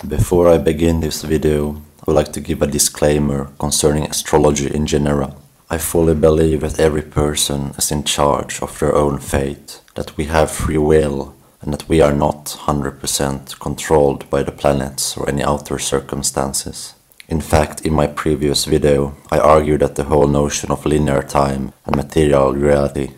Before I begin this video, I would like to give a disclaimer concerning astrology in general. I fully believe that every person is in charge of their own fate, that we have free will, and that we are not 100% controlled by the planets or any outer circumstances. In fact, in my previous video, I argued that the whole notion of linear time and material reality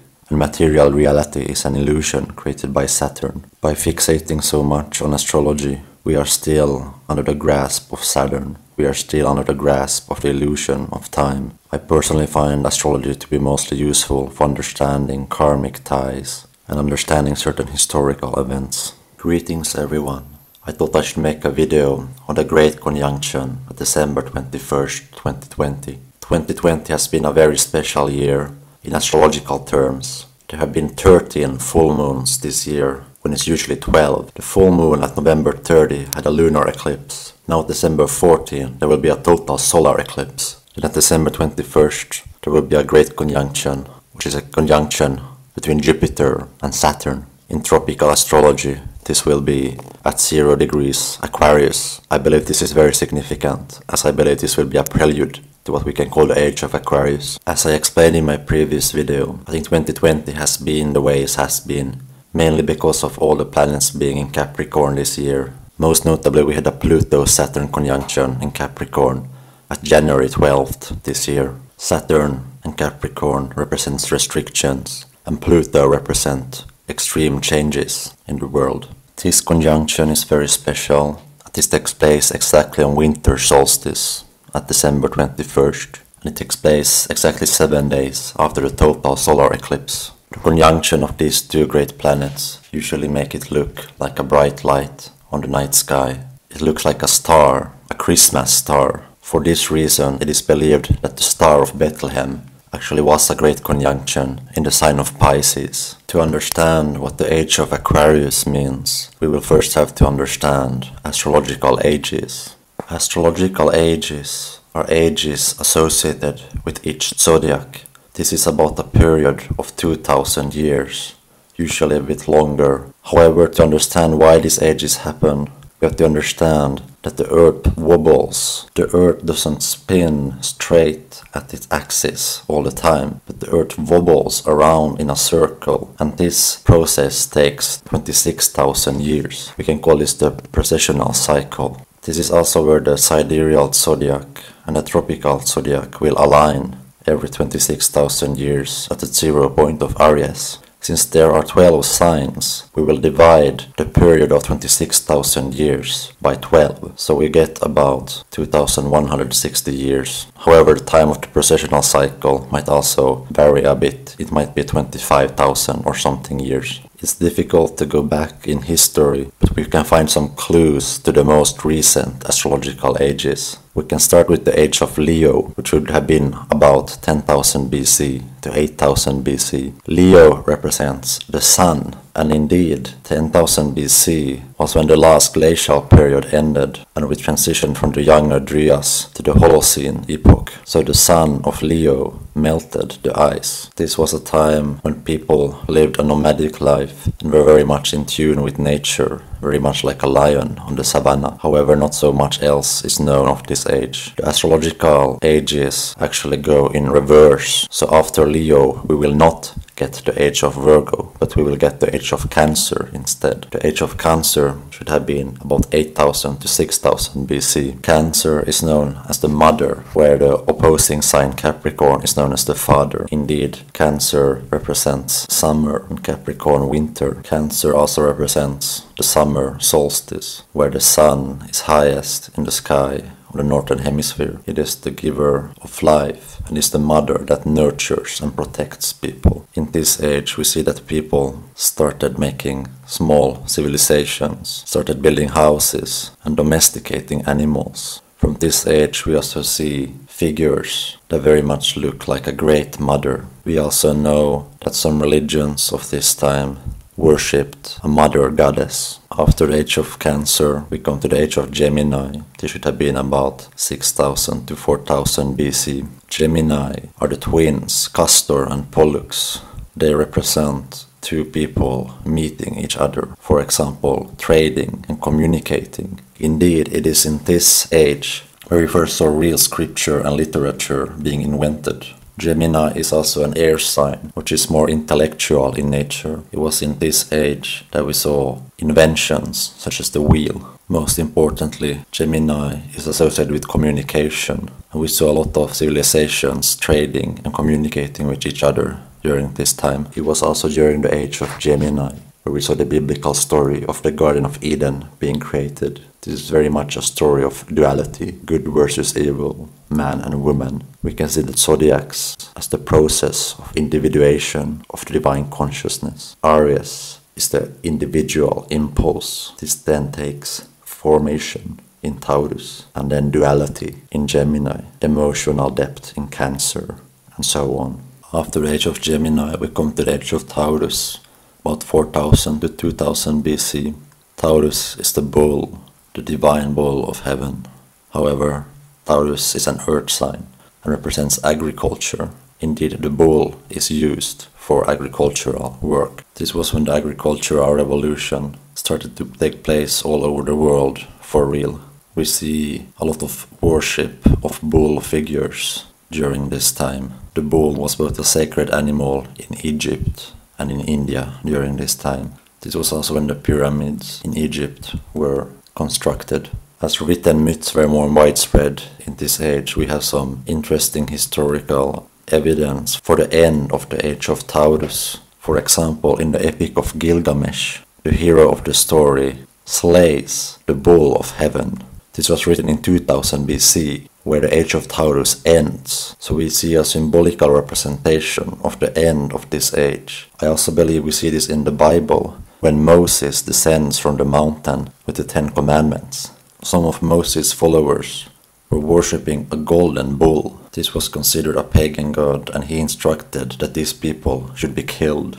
is an illusion created by Saturn. By fixating so much on astrology, we are still under the grasp of Saturn. We are still under the grasp of the illusion of time. I personally find astrology to be mostly useful for understanding karmic ties and understanding certain historical events. Greetings everyone. I thought I should make a video on the Great Conjunction of December 21st, 2020. 2020 has been a very special year in astrological terms. There have been 13 full moons this year, when it's usually 12. The full moon at November 30 had a lunar eclipse. Now at December 14 there will be a total solar eclipse. Then at December 21st there will be a Great Conjunction, which is a conjunction between Jupiter and Saturn. In tropical astrology, this will be at 0 degrees Aquarius. I believe this is very significant, as I believe this will be a prelude to what we can call the Age of Aquarius. As I explained in my previous video, I think 2020 has been the way it has been, mainly because of all the planets being in Capricorn this year. Most notably, we had a Pluto-Saturn conjunction in Capricorn at January 12th this year. Saturn and Capricorn represents restrictions, and Pluto represents extreme changes in the world. This conjunction is very special. This takes place exactly on winter solstice at December 21st, and it takes place exactly 7 days after the total solar eclipse. The conjunction of these two great planets usually make it look like a bright light on the night sky. It looks like a star, a Christmas star. For this reason, it is believed that the Star of Bethlehem actually was a great conjunction in the sign of Pisces. To understand what the Age of Aquarius means, we will first have to understand astrological ages. Astrological ages are ages associated with each zodiac. This is about a period of 2000 years, usually a bit longer. However, to understand why these ages happen, we have to understand that the Earth wobbles. The Earth doesn't spin straight at its axis all the time, but the Earth wobbles around in a circle, and this process takes 26,000 years. We can call this the precessional cycle. This is also where the sidereal zodiac and the tropical zodiac will align every 26,000 years at the 0 point of Aries. Since there are 12 signs, we will divide the period of 26,000 years by 12, so we get about 2,160 years. However, the time of the precessional cycle might also vary a bit. It might be 25,000 or something years. It's difficult to go back in history, but we can find some clues to the most recent astrological ages. We can start with the age of Leo, which would have been about 10,000 BC to 8,000 BC. Leo represents the sun, and indeed 10,000 BC was when the last glacial period ended, and we transitioned from the Younger Dryas to the Holocene epoch. So the sun of Leo melted the ice. This was a time when people lived a nomadic life and were very much in tune with nature, very much like a lion on the savannah. However, not so much else is known of this age. The astrological ages actually go in reverse. So after Leo, we will not get the age of Virgo, but we will get the age of Cancer instead. The age of Cancer should have been about 8,000 to 6,000 BC. Cancer is known as the mother, where the opposing sign Capricorn is known as the father. Indeed, Cancer represents summer and Capricorn winter. Cancer also represents the summer solstice, where the sun is highest in the sky on the northern hemisphere. It is the giver of life and is the mother that nurtures and protects people. In this age we see that people started making small civilizations, started building houses and domesticating animals. From this age we also see figures that very much look like a great mother. We also know that some religions of this time worshipped a mother goddess. After the age of Cancer, we come to the age of Gemini. This should have been about 6,000 to 4,000 BC. Gemini are the twins, Castor and Pollux. They represent two people meeting each other, for example, trading and communicating. Indeed, it is in this age where we first saw real scripture and literature being invented. Gemini is also an air sign, which is more intellectual in nature. It was in this age that we saw inventions such as the wheel. Most importantly, Gemini is associated with communication, and we saw a lot of civilizations trading and communicating with each other during this time. It was also during the age of Gemini where we saw the biblical story of the Garden of Eden being created. This is very much a story of duality, good versus evil, man and woman. We can see the zodiacs as the process of individuation of the divine consciousness. Aries is the individual impulse. This then takes formation in Taurus, and then duality in Gemini, emotional depth in Cancer, and so on. After the age of Gemini, we come to the age of Taurus, about 4000 to 2000 BC. Taurus is the bull, the divine bull of heaven. However, Taurus is an earth sign and represents agriculture. Indeed, the bull is used for agricultural work. This was when the agricultural revolution started to take place all over the world for real. We see a lot of worship of bull figures during this time. The bull was both a sacred animal in Egypt and in India during this time. This was also when the pyramids in Egypt were constructed. As written myths were more widespread in this age, we have some interesting historical evidence for the end of the age of Taurus. For example, in the Epic of Gilgamesh, the hero of the story slays the bull of heaven. This was written in 2000 BC, where the age of Taurus ends. So we see a symbolical representation of the end of this age. I also believe we see this in the Bible, when Moses descends from the mountain with the 10 Commandments. Some of Moses' followers were worshipping a golden bull. This was considered a pagan god, and he instructed that these people should be killed.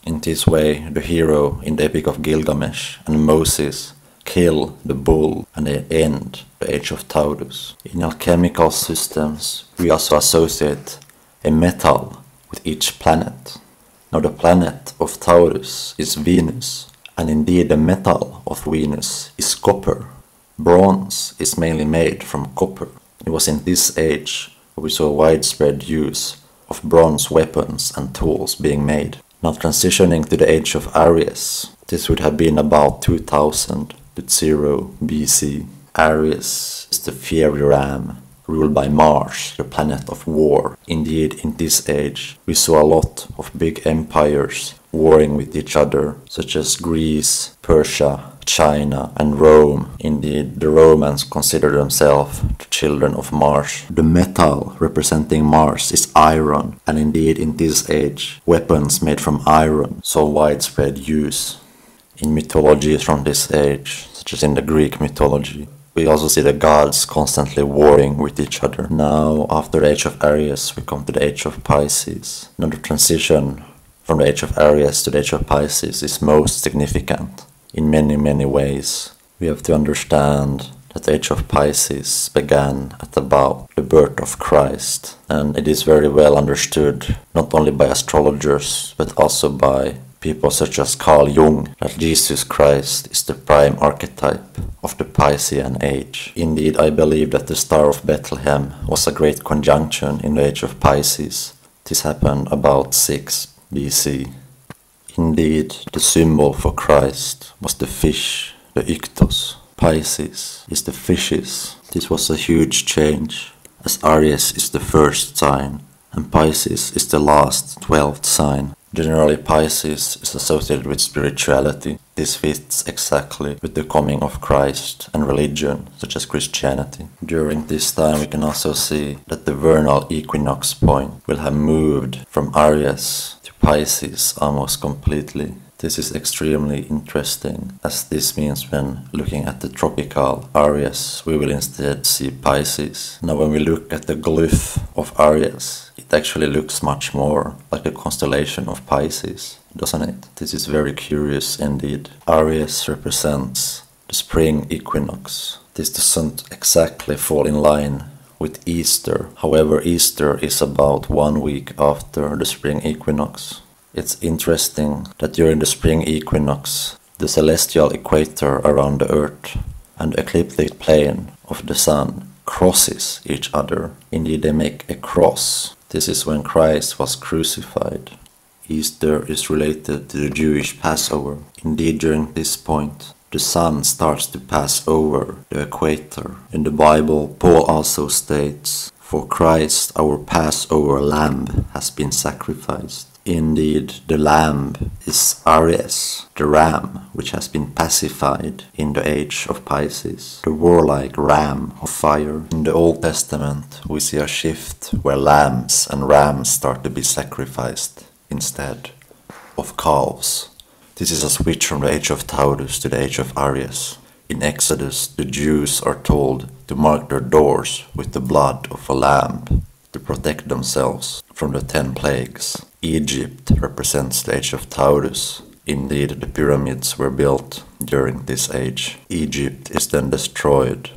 In this way, the hero in the Epic of Gilgamesh and Moses kill the bull, and they end the age of Taurus. In alchemical systems, we also associate a metal with each planet. Now the planet of Taurus is Venus, and indeed the metal of Venus is copper. Bronze is mainly made from copper. It was in this age where we saw widespread use of bronze weapons and tools being made. Now transitioning to the age of Aries, this would have been about 2000 to 0 BC. Aries is the fiery ram, ruled by Mars, the planet of war. Indeed, in this age, we saw a lot of big empires warring with each other, such as Greece, Persia, China, and Rome. Indeed, the Romans consider themselves the children of Mars. The metal representing Mars is iron, and indeed, in this age, weapons made from iron saw widespread use. In mythologies from this age, such as in the Greek mythology, we also see the gods constantly warring with each other. Now, after the age of Aries, we come to the age of Pisces. Now, the transition from the age of Aries to the age of Pisces is most significant in many ways. We have to understand that the age of Pisces began at about the birth of Christ, and it is very well understood, not only by astrologers, but also by people such as Carl Jung, that Jesus Christ is the prime archetype of the Piscean age. Indeed, I believe that the Star of Bethlehem was a great conjunction in the age of Pisces. This happened about 6 BC. Indeed, the symbol for Christ was the fish, the ichthys. Pisces is the fishes. This was a huge change, as Aries is the first sign, and Pisces is the last 12th sign. Generally, Pisces is associated with spirituality. This fits exactly with the coming of Christ and religion, such as Christianity. During this time, we can also see that the vernal equinox point will have moved from Aries to Pisces almost completely. This is extremely interesting, as this means when looking at the tropical Aries, we will instead see Pisces. Now, when we look at the glyph of Aries, it actually looks much more like the constellation of Pisces, doesn't it? This is very curious indeed. Aries represents the spring equinox. This doesn't exactly fall in line with Easter. However, Easter is about 1 week after the spring equinox. It's interesting that during the spring equinox, the celestial equator around the Earth and the ecliptic plane of the Sun crosses each other. Indeed, they make a cross. This is when Christ was crucified. Easter is related to the Jewish Passover. Indeed, during this point, the sun starts to pass over the equator. In the Bible, Paul also states, "For Christ, our Passover lamb, has been sacrificed." Indeed, the lamb is Aries, the ram, which has been pacified in the Age of Pisces, the warlike ram of fire. In the Old Testament, we see a shift where lambs and rams start to be sacrificed instead of calves. This is a switch from the Age of Taurus to the Age of Aries. In Exodus, the Jews are told to mark their doors with the blood of a lamb to protect themselves from the 10 plagues. Egypt represents the Age of Taurus. Indeed, the pyramids were built during this age. Egypt is then destroyed,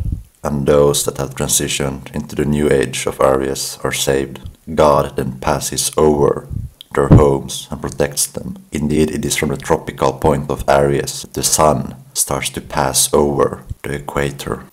and those that have transitioned into the new Age of Aries are saved. God then passes over their homes and protects them. Indeed, it is from the tropical point of Aries that the sun starts to pass over the equator.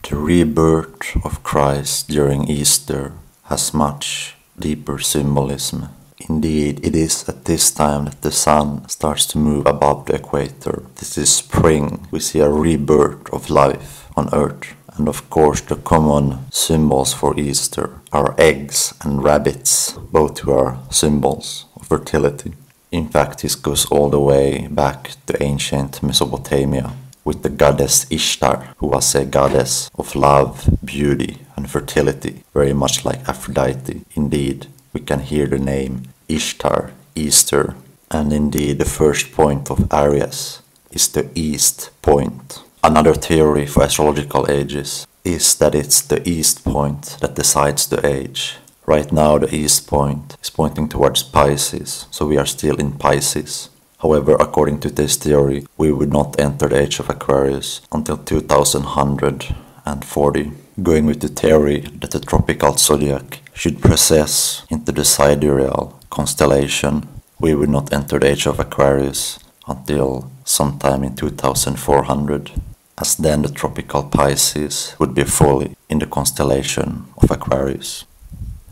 The rebirth of Christ during Easter has much deeper symbolism. Indeed, it is at this time that the sun starts to move above the equator. This is spring. We see a rebirth of life on Earth. And of course, the common symbols for Easter are eggs and rabbits, both who are symbols of fertility. In fact, this goes all the way back to ancient Mesopotamia, with the goddess Ishtar, who was a goddess of love, beauty, and fertility, very much like Aphrodite. Indeed, we can hear the name Ishtar, Easter, and indeed the first point of Aries is the east point. Another theory for astrological ages is that it's the east point that decides the age. Right now the east point is pointing towards Pisces, so we are still in Pisces. However, according to this theory, we would not enter the Age of Aquarius until 2140. Going with the theory that the tropical zodiac should precess into the sidereal constellation, we would not enter the Age of Aquarius until sometime in 2400, as then the tropical Pisces would be fully in the constellation of Aquarius.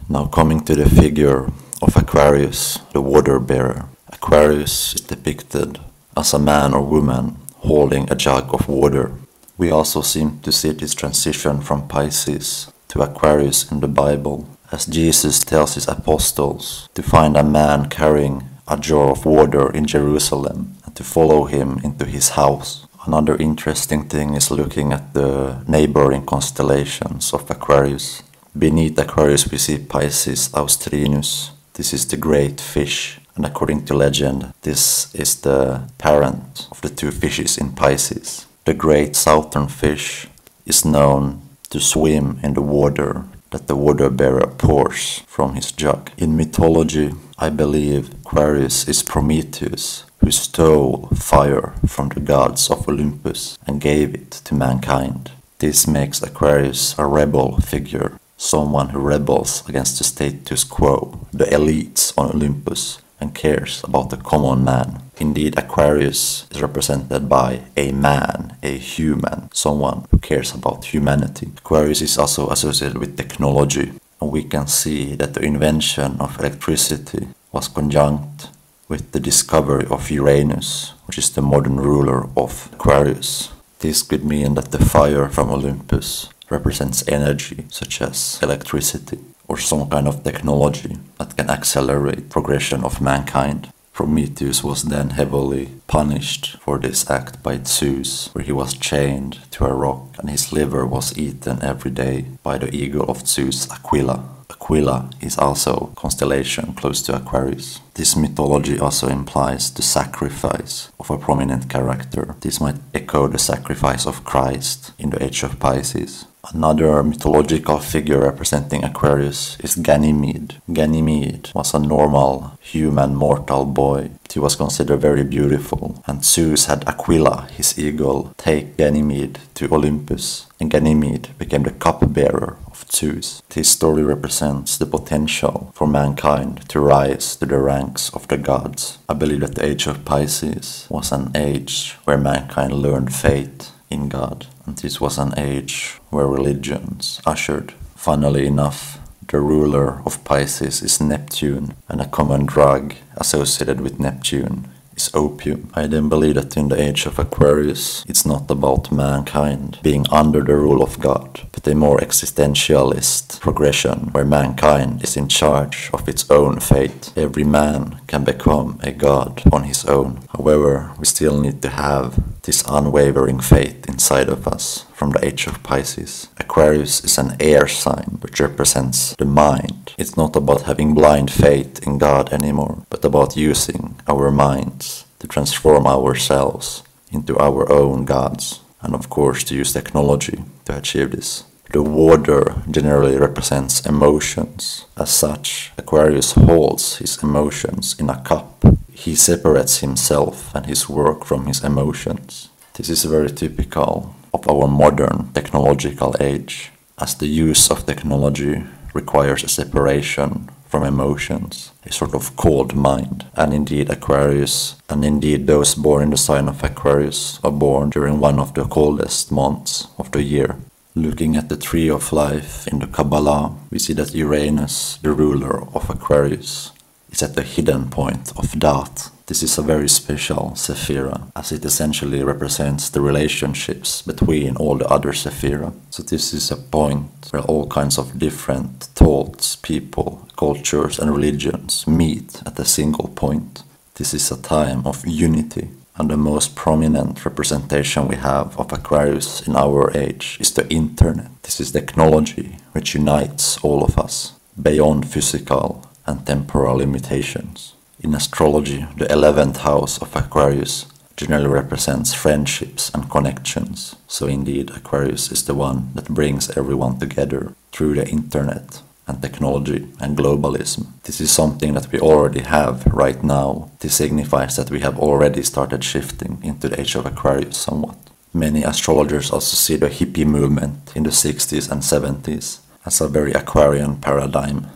Now coming to the figure of Aquarius, the water bearer. Aquarius is depicted as a man or woman holding a jug of water. We also seem to see this transition from Pisces to Aquarius in the Bible, as Jesus tells his apostles to find a man carrying a jar of water in Jerusalem and to follow him into his house. Another interesting thing is looking at the neighboring constellations of Aquarius. Beneath Aquarius we see Pisces Austrinus. This is the great fish, and according to legend, this is the parent of the two fishes in Pisces. The great southern fish is known to swim in the water that the water bearer pours from his jug. In mythology, I believe Aquarius is Prometheus, who stole fire from the gods of Olympus and gave it to mankind. This makes Aquarius a rebel figure, someone who rebels against the status quo, the elites on Olympus, and cares about the common man. Indeed, Aquarius is represented by a man, a human, someone who cares about humanity. Aquarius is also associated with technology, and we can see that the invention of electricity was conjunct with the discovery of Uranus, which is the modern ruler of Aquarius. This could mean that the fire from Olympus represents energy, such as electricity, or some kind of technology that can accelerate progression of mankind. Prometheus was then heavily punished for this act by Zeus, where he was chained to a rock and his liver was eaten every day by the eagle of Zeus, Aquila. Aquila is also a constellation close to Aquarius. This mythology also implies the sacrifice of a prominent character. This might echo the sacrifice of Christ in the Age of Pisces. Another mythological figure representing Aquarius is Ganymede. Ganymede was a normal, human, mortal boy. He was considered very beautiful, and Zeus had Aquila, his eagle, take Ganymede to Olympus, and Ganymede became the cupbearer of Zeus. This story represents the potential for mankind to rise to the rank ranks of the gods. I believe that the Age of Pisces was an age where mankind learned faith in God, and this was an age where religions ushered. Funnily enough, the ruler of Pisces is Neptune, and a common drug associated with Neptune is opium. I then believe that in the Age of Aquarius, it's not about mankind being under the rule of God, but a more existentialist progression where mankind is in charge of its own fate. Every man can become a god on his own. However, we still need to have this unwavering faith inside of us from the Age of Pisces. Aquarius is an air sign which represents the mind. It's not about having blind faith in God anymore, but about using our minds to transform ourselves into our own gods, and of course to use technology to achieve this. The water generally represents emotions. As such, Aquarius holds his emotions in a cup. He separates himself and his work from his emotions. This is very typical of our modern technological age, as the use of technology requires a separation from emotions, a sort of cold mind. And indeed Aquarius, and indeed those born in the sign of Aquarius, are born during one of the coldest months of the year. Looking at the tree of life in the Kabbalah, we see that Uranus, the ruler of Aquarius, is at the hidden point of Da'at. This is a very special sephira, as it essentially represents the relationships between all the other sephira. So this is a point where all kinds of different thoughts, people, cultures and religions meet at a single point. This is a time of unity, and the most prominent representation we have of Aquarius in our age is the internet. This is technology which unites all of us beyond physical and temporal limitations. In astrology, the 11th house of Aquarius generally represents friendships and connections. So indeed, Aquarius is the one that brings everyone together through the internet and technology and globalism. This is something that we already have right now. This signifies that we have already started shifting into the Age of Aquarius somewhat. Many astrologers also see the hippie movement in the 60s and 70s as a very Aquarian paradigm.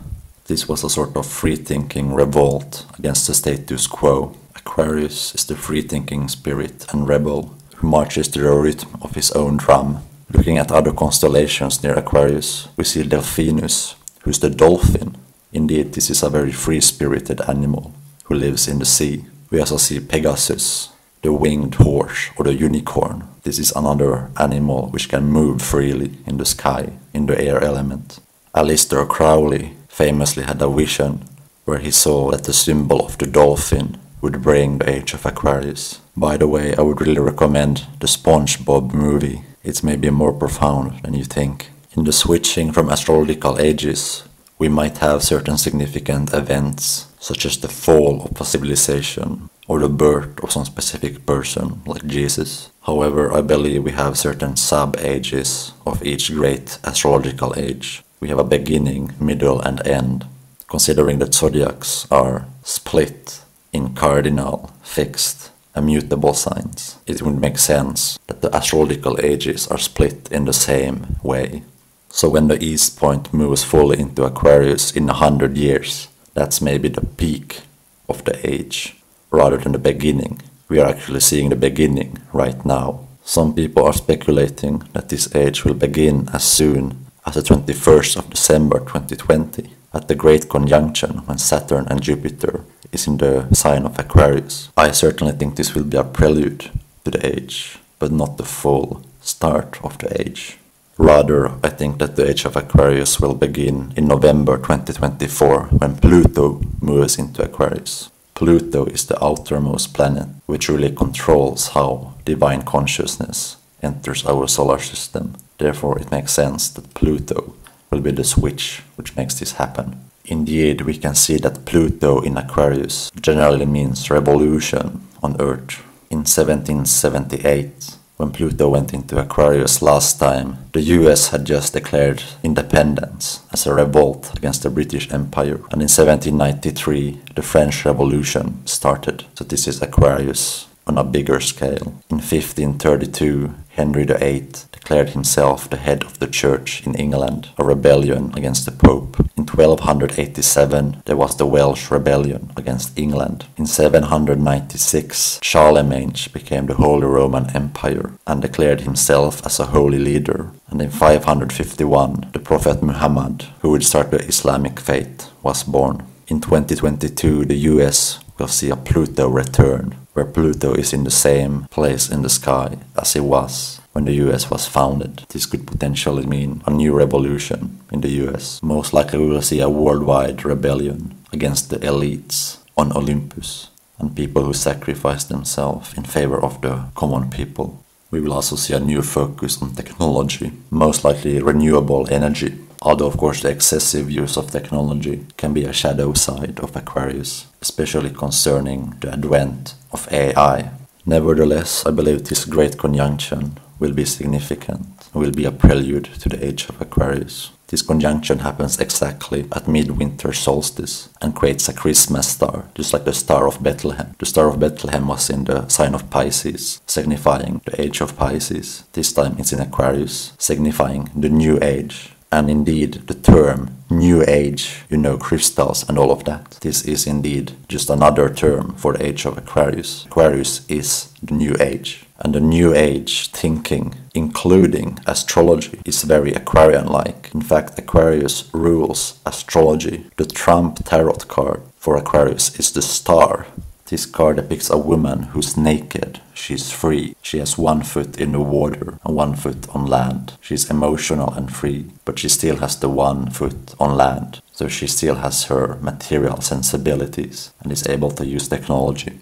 This was a sort of free-thinking revolt against the status quo. Aquarius is the free-thinking spirit and rebel who marches to the rhythm of his own drum. Looking at other constellations near Aquarius, we see Delphinus, who's the dolphin. Indeed, this is a very free-spirited animal who lives in the sea. We also see Pegasus, the winged horse or the unicorn. This is another animal which can move freely in the sky, in the air element. Aleister Crowley famously had a vision where he saw that the symbol of the dolphin would bring the Age of Aquarius. By the way, I would really recommend the SpongeBob movie. It's maybe more profound than you think. In the switching from astrological ages, we might have certain significant events, such as the fall of a civilization or the birth of some specific person, like Jesus. However, I believe we have certain sub-ages of each great astrological age. We have a beginning, middle and end, considering that zodiacs are split in cardinal, fixed, and mutable signs. It would make sense that the astrological ages are split in the same way. So when the east point moves fully into Aquarius in 100 years, that's maybe the peak of the age, rather than the beginning. We are actually seeing the beginning right now. Some people are speculating that this age will begin as soon as the 21st of December 2020, at the Great Conjunction when Saturn and Jupiter is in the sign of Aquarius. I certainly think this will be a prelude to the age, but not the full start of the age. Rather, I think that the Age of Aquarius will begin in November 2024 when Pluto moves into Aquarius. Pluto is the outermost planet, which really controls how divine consciousness enters our solar system. Therefore, it makes sense that Pluto will be the switch which makes this happen. Indeed, we can see that Pluto in Aquarius generally means revolution on Earth. In 1778, when Pluto went into Aquarius last time, the US had just declared independence as a revolt against the British Empire. And in 1793, the French Revolution started. So this is Aquarius on a bigger scale. In 1532, Henry VIII declared himself the head of the church in England, a rebellion against the Pope. In 1287, there was the Welsh rebellion against England. In 796, Charlemagne became the Holy Roman Empire and declared himself as a holy leader. And in 551, the Prophet Muhammad, who would start the Islamic faith, was born. In 2022, the US will see a Pluto return, where Pluto is in the same place in the sky as it was when the US was founded. This could potentially mean a new revolution in the US. Most likely we will see a worldwide rebellion against the elites on Olympus and people who sacrifice themselves in favor of the common people. We will also see a new focus on technology, most likely renewable energy. Although of course the excessive use of technology can be a shadow side of Aquarius, especially concerning the advent of AI. Nevertheless, I believe this great conjunction will be significant and will be a prelude to the Age of Aquarius. This conjunction happens exactly at midwinter solstice and creates a Christmas star, just like the Star of Bethlehem. The Star of Bethlehem was in the sign of Pisces, signifying the Age of Pisces. This time it's in Aquarius, signifying the New Age. And indeed, the term New Age, you know, crystals and all of that, this is indeed just another term for the Age of Aquarius. Aquarius is the New Age. And the New Age thinking, including astrology, is very Aquarian-like. In fact, Aquarius rules astrology. The Trump tarot card for Aquarius is the Star. This card depicts a woman who's naked, she's free, she has 1 foot in the water and 1 foot on land. She's emotional and free, but she still has the 1 foot on land, so she still has her material sensibilities and is able to use technology.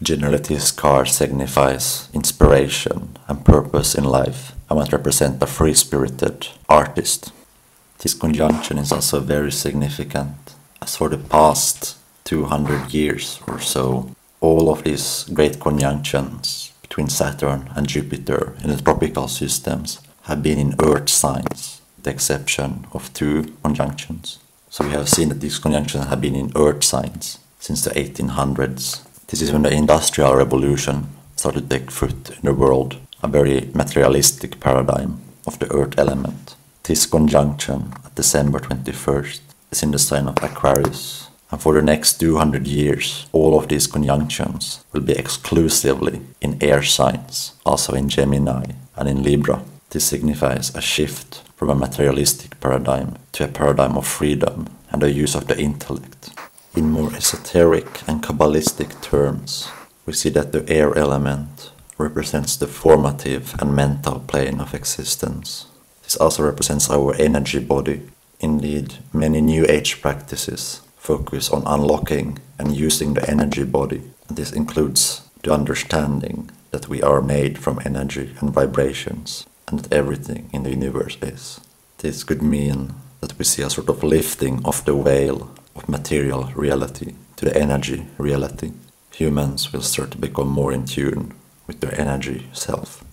Generally, this card signifies inspiration and purpose in life and might represent a free-spirited artist. This conjunction is also very significant, as for the past 200 years or so, all of these great conjunctions between Saturn and Jupiter in the tropical systems have been in Earth signs, with the exception of 2 conjunctions. So we have seen that these conjunctions have been in Earth signs since the 1800s. This is when the Industrial Revolution started to take foot in the world, a very materialistic paradigm of the Earth element. This conjunction at December 21st is in the sign of Aquarius. And for the next 200 years, all of these conjunctions will be exclusively in air signs, also in Gemini and in Libra. This signifies a shift from a materialistic paradigm to a paradigm of freedom and the use of the intellect. In more esoteric and Kabbalistic terms, we see that the air element represents the formative and mental plane of existence. This also represents our energy body. Indeed, many New Age practices focus on unlocking and using the energy body. This includes the understanding that we are made from energy and vibrations, and that everything in the universe is. This could mean that we see a sort of lifting of the veil of material reality to the energy reality. Humans will start to become more in tune with their energy self.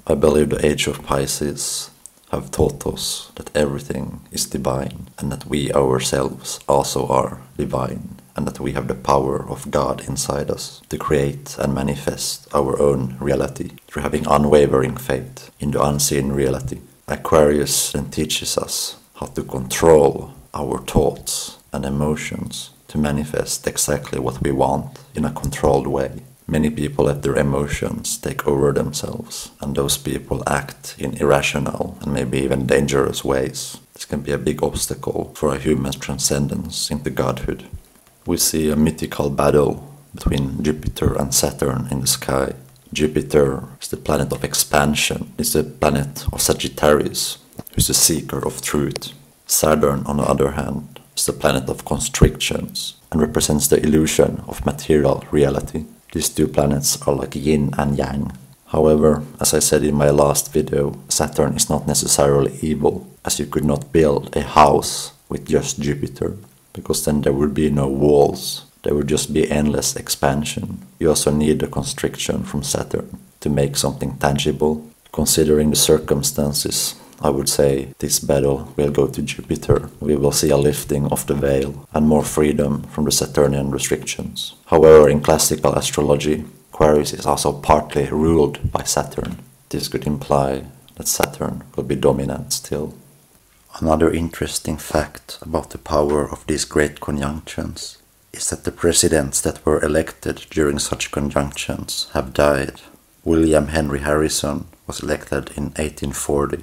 I believe the Age of Pisces have taught us that everything is divine and that we ourselves also are divine and that we have the power of God inside us to create and manifest our own reality through having unwavering faith in the unseen reality. Aquarius then teaches us how to control our thoughts and emotions to manifest exactly what we want in a controlled way. Many people let their emotions take over themselves, and those people act in irrational and maybe even dangerous ways. This can be a big obstacle for a human's transcendence into godhood. We see a mythical battle between Jupiter and Saturn in the sky. Jupiter is the planet of expansion. It's the planet of Sagittarius, who's the seeker of truth. Saturn, on the other hand, is the planet of constrictions and represents the illusion of material reality. These 2 planets are like yin and yang. However, as I said in my last video, Saturn is not necessarily evil, as you could not build a house with just Jupiter, because then there would be no walls. There would just be endless expansion. You also need the constriction from Saturn to make something tangible. Considering the circumstances, I would say this battle will go to Jupiter. We will see a lifting of the veil and more freedom from the Saturnian restrictions. However, in classical astrology, Aquarius is also partly ruled by Saturn. This could imply that Saturn will be dominant still. Another interesting fact about the power of these great conjunctions is that the presidents that were elected during such conjunctions have died. William Henry Harrison was elected in 1840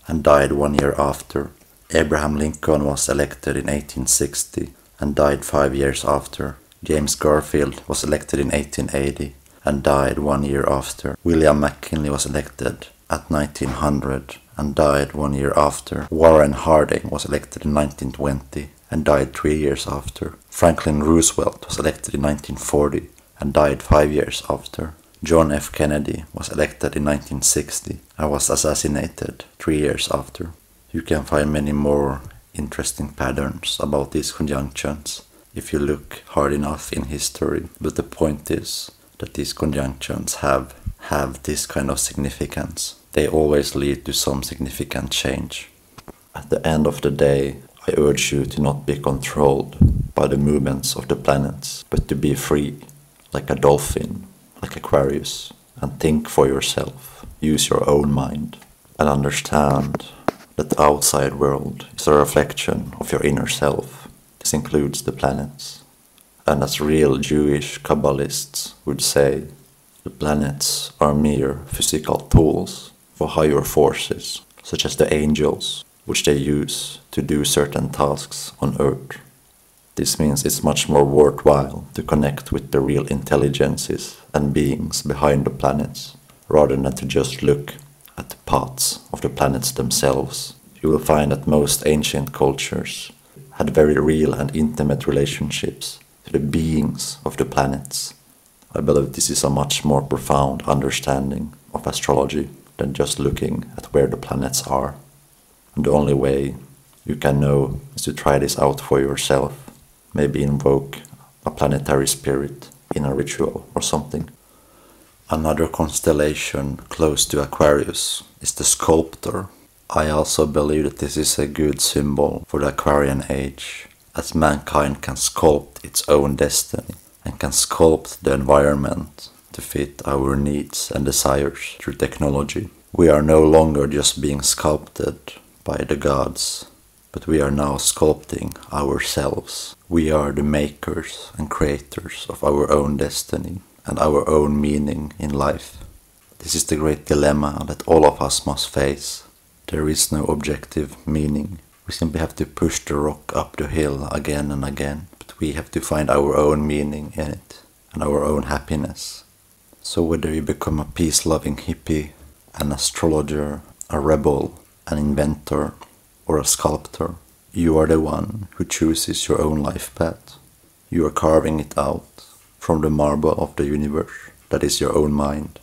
and died 1 year after. Abraham Lincoln was elected in 1860 and died 5 years after. James Garfield was elected in 1880 and died 1 year after. William McKinley was elected at 1900 and died 1 year after. Warren Harding was elected in 1920 and died 3 years after. Franklin Roosevelt was elected in 1940 and died 5 years after. John F. Kennedy was elected in 1960 and was assassinated 3 years after. You can find many more interesting patterns about these conjunctions if you look hard enough in history, but the point is that these conjunctions have this kind of significance. They always lead to some significant change. At the end of the day, I urge you to not be controlled by the movements of the planets, but to be free, like a dolphin, like Aquarius, and think for yourself. Use your own mind, and understand that the outside world is a reflection of your inner self. This includes the planets. And as real Jewish Kabbalists would say, the planets are mere physical tools for higher forces, such as the angels, which they use to do certain tasks on Earth. This means it's much more worthwhile to connect with the real intelligences and beings behind the planets, rather than to just look at the paths of the planets themselves. You will find that most ancient cultures had very real and intimate relationships to the beings of the planets. I believe this is a much more profound understanding of astrology than just looking at where the planets are. And the only way you can know is to try this out for yourself. Maybe invoke a planetary spirit in a ritual or something. Another constellation close to Aquarius is the Sculptor. I also believe that this is a good symbol for the Aquarian age, as mankind can sculpt its own destiny and can sculpt the environment to fit our needs and desires through technology. We are no longer just being sculpted by the gods, but we are now sculpting ourselves. We are the makers and creators of our own destiny and our own meaning in life. This is the great dilemma that all of us must face. There is no objective meaning. We simply have to push the rock up the hill again and again, but we have to find our own meaning in it and our own happiness. So whether you become a peace-loving hippie, an astrologer, a rebel, an inventor, or a sculptor, you are the one who chooses your own life path. You are carving it out from the marble of the universe that is your own mind.